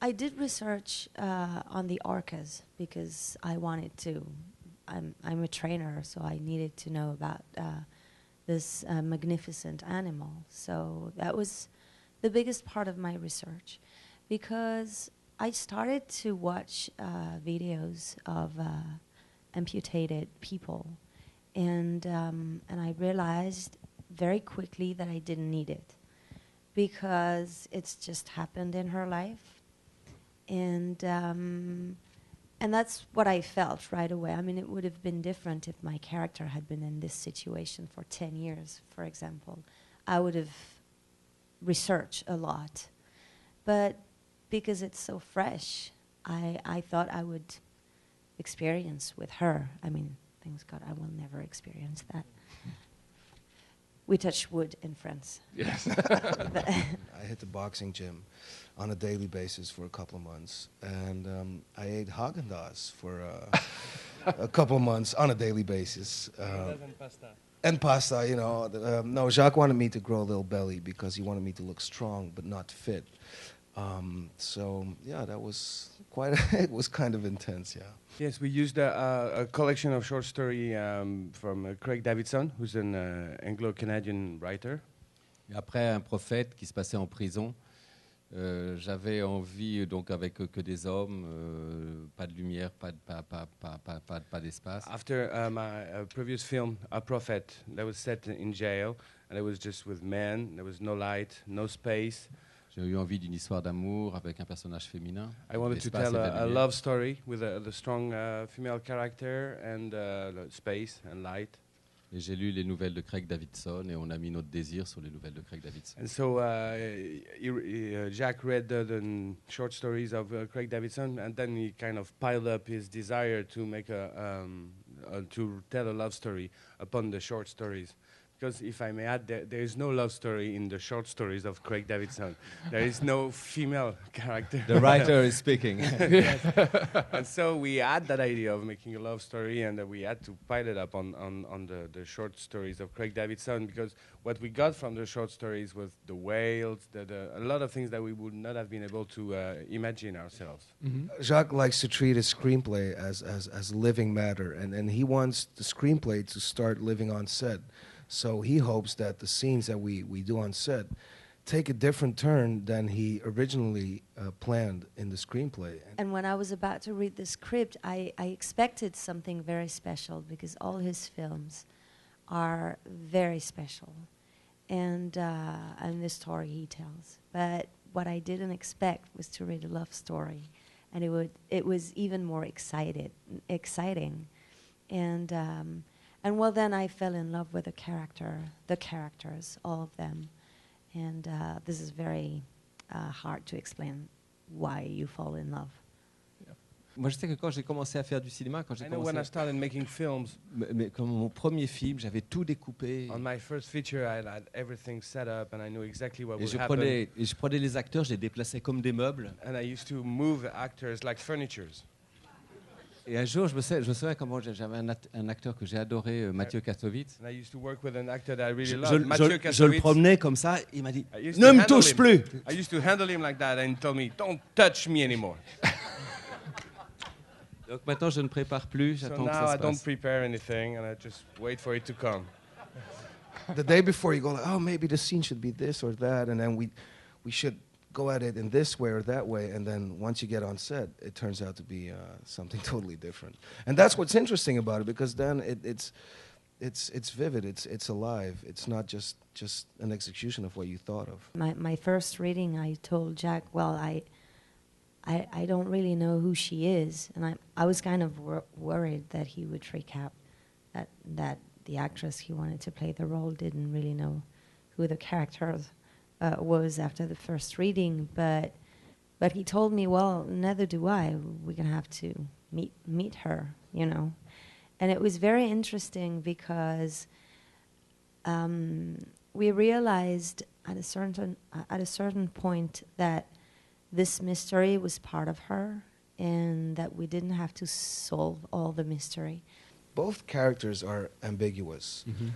I did research on the orcas because I wanted to. I'm a trainer, so I needed to know about this magnificent animal. So that was the biggest part of my research, because I started to watch videos of amputated people, and I realized very quickly that I didn't need it, because it's just happened in her life, and that's what I felt right away. I mean, it would have been different if my character had been in this situation for 10 years, for example. I would have researched a lot. But because it's so fresh, I thought I would experience with her. I mean, thanks God, I will never experience that. We touch wood in France. Yes. I hit the boxing gym on a daily basis for a couple of months, and I ate Haagen-Dazs for a couple of months on a daily basis. And pasta, you know. No, Jacques wanted me to grow a little belly because he wanted me to look strong but not fit. So yeah, that was it was kind of intense, yeah. Yes, we used a collection of short story from Craig Davidson, who's an Anglo-Canadian writer. Et après Un prophète qui se passait en prison, j'avais envie, donc avec que des hommes, pas de lumière, pas d'espace. After my previous film, A Prophet, that was set in jail, and it was just with men. There was no light, no space. J'ai eu envie d'une histoire d'amour avec un personnage féminin. I wanted to tell a love story with the strong female character and space and light. Et j'ai lu les nouvelles de Craig Davidson et on a mis notre désir sur les nouvelles de Craig Davidson. And so Jacques read the short stories of Craig Davidson, and then he kind of piled up his desire to make to tell a love story upon the short stories. Because if I may add, there is no love story in the short stories of Craig Davidson. There is no female character. The writer is speaking. And so we had that idea of making a love story, and we had to pile it up on the short stories of Craig Davidson, because what we got from the short stories was the whales, a lot of things that we would not have been able to imagine ourselves. Mm-hmm. Jacques likes to treat his screenplay as living matter, and he wants the screenplay to start living on set. So he hopes that the scenes that we do on set take a different turn than he originally planned in the screenplay. And when I was about to read the script, I expected something very special, because all his films are very special, and the story he tells. But what I didn't expect was to read a love story, and it was even more exciting, and well, then I fell in love with the characters, all of them. And this is very hard to explain why you fall in love. Yeah. Moi, je sais que quand j'ai commencé à faire du cinéma, when I started making films, mais comme mon premier film, j'avais tout découpé. On my first feature, I had everything set up, and I knew exactly what would happen. Et je prenais les acteurs, je les déplaçais comme des meubles. And I used to move actors like furnitures. Et un jour, je me souviens comment j'avais un acteur que j'ai adoré, Matthias. I used to work with an actor that I really loved, je le promenais comme ça, il m'a dit « Ne me touche plus !» I used to handle him like that and he told me « Don't touch me anymore !» Donc maintenant, je ne prépare plus, j'attends que ça se passe. So now I don't prepare anything and I just wait for it to come. The day before you go like, oh, maybe the scene should be this or that, and then we should go at it in this way or that way, and then once you get on set, it turns out to be something totally different. And that's what's interesting about it, because then it's vivid, it's alive. It's not just an execution of what you thought of. My first reading, I told Jacques, well, I don't really know who she is, and I was kind of worried that he would freak out, that the actress he wanted to play the role didn't really know who the character was after the first reading, but he told me, well, neither do I. We're gonna have to meet her, you know. And it was very interesting because we realized at a certain point that this mystery was part of her, and that we didn't have to solve all the mystery. Both characters are ambiguous. Mm-hmm.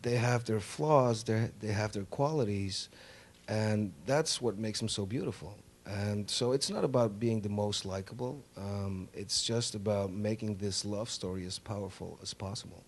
They have their flaws, they have their qualities. And that's what makes them so beautiful. And so it's not about being the most likable. It's just about making this love story as powerful as possible.